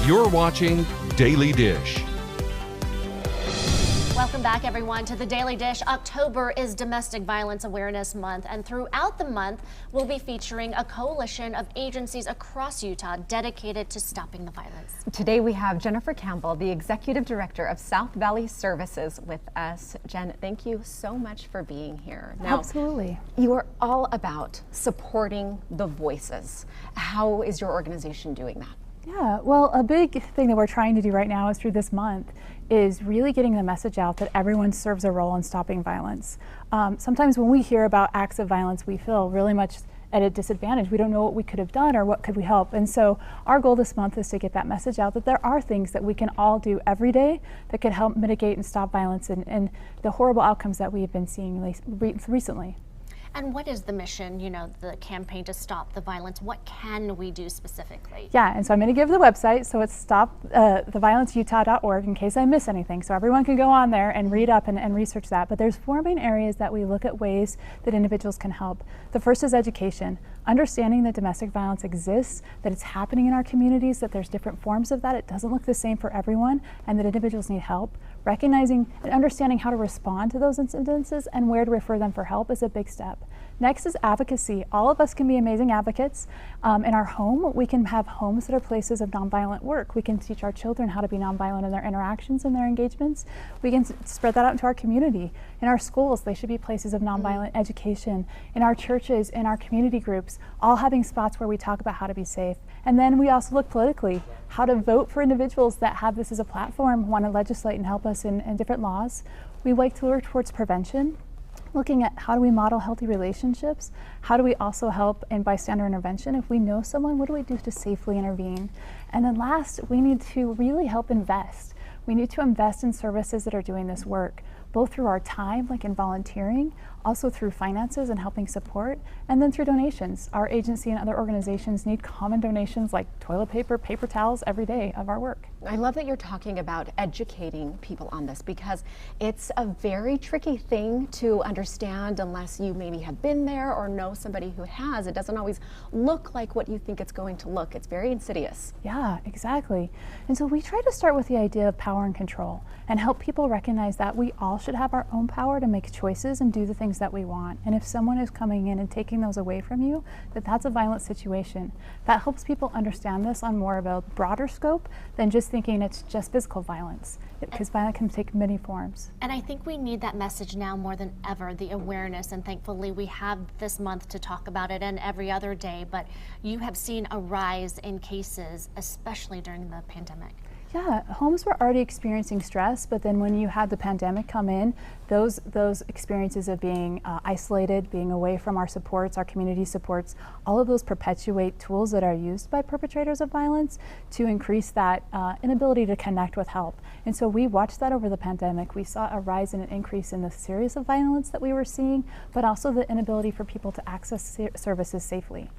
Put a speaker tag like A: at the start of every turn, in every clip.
A: You're watching Daily Dish.
B: Welcome back, everyone, to the Daily Dish. October is Domestic Violence Awareness Month, and throughout the month, we'll be featuring a coalition of agencies across Utah dedicated to stopping the violence.
C: Today, we have Jennifer Campbell, the Executive Director of South Valley Services, with us. Jen, thank you so much for being here.
D: Now, absolutely.
C: You are all about supporting the voices. How is your organization doing that?
D: Yeah, well, a big thing that we're trying to do right now is through this month is really getting the message out that everyone serves a role in stopping violence. Sometimes when we hear about acts of violence, we feel really much at a disadvantage. We don't know what we could have done or what could we help. And so our goal this month is to get that message out that there are things that we can all do every day that could help mitigate and stop violence and the horrible outcomes that we've been seeing recently.
B: And what is the mission, the campaign to stop the violence? What can we do specifically?
D: Yeah, and so I'm going to give the website. So it's stoptheviolenceutah.org in case I miss anything. So everyone can go on there and read up and research that. But there's 4 main areas that we look at ways that individuals can help. The first is education. Understanding that domestic violence exists, that it's happening in our communities, that there's different forms of that. It doesn't look the same for everyone, and that individuals need help. Recognizing and understanding how to respond to those incidences and where to refer them for help is a big step. Next is advocacy. All of us can be amazing advocates. In our home, we can have homes that are places of nonviolent work. We can teach our children how to be nonviolent in their interactions and their engagements. We can spread that out into our community. In our schools, they should be places of nonviolent education. In our churches, in our community groups, all having spots where we talk about how to be safe. And then we also look politically, how to vote for individuals that have this as a platform, want to legislate and help us in different laws. We like to work towards prevention, looking at how do we model healthy relationships, how do we also help in bystander intervention. If we know someone, what do we do to safely intervene? And then last, we need to really help invest. We need to invest in services that are doing this work, both through our time, like in volunteering, also through finances and helping support, and then through donations. Our agency and other organizations need common donations like toilet paper, paper towels every day of our work.
C: I love that you're talking about educating people on this because it's a very tricky thing to understand unless you maybe have been there or know somebody who has. It doesn't always look like what you think it's going to look. It's very insidious.
D: Yeah, exactly. And so we try to start with the idea of power and control and help people recognize that we all should have our own power to make choices and do the things that we want. And if someone is coming in and taking those away from you, that's a violent situation. That helps people understand this on more of a broader scope than just thinking it's just physical violence, because violence can take many forms.
B: And I think we need that message now more than ever, the awareness, and thankfully we have this month to talk about it and every other day, but you have seen a rise in cases, especially during the pandemic.
D: Yeah, homes were already experiencing stress, but then when you had the pandemic come in, those experiences of being isolated, being away from our supports, our community supports, all of those perpetuate tools that are used by perpetrators of violence to increase that inability to connect with help. And so we watched that over the pandemic. We saw a rise and an increase in the series of violence that we were seeing, but also the inability for people to access services safely.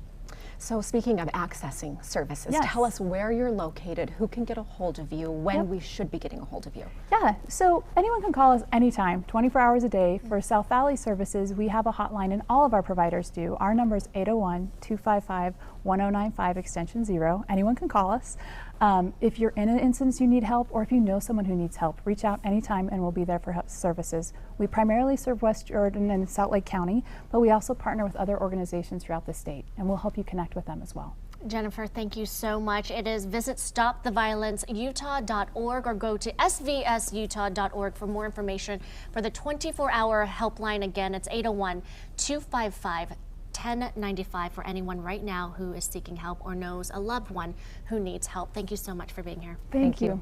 C: So speaking of accessing services,
D: yes.
C: Tell us where you're located, who can get a hold of you, when we should be getting a hold of you.
D: Yeah, so anyone can call us anytime, 24 hours a day. For South Valley Services, we have a hotline, and all of our providers do. Our number is 801-255-1095, extension 0. Anyone can call us. If you're in an instance you need help, or if you know someone who needs help, reach out anytime and we'll be there for services. We primarily serve West Jordan and Salt Lake County, but we also partner with other organizations throughout the state, and we'll help you connect with them as well.
B: Jennifer, thank you so much. It is visit stoptheviolenceutah.org or go to svsutah.org for more information for the 24-hour helpline. Again, it's 801-255-1095 for anyone right now who is seeking help or knows a loved one who needs help. Thank you so much for being here.
D: Thank you.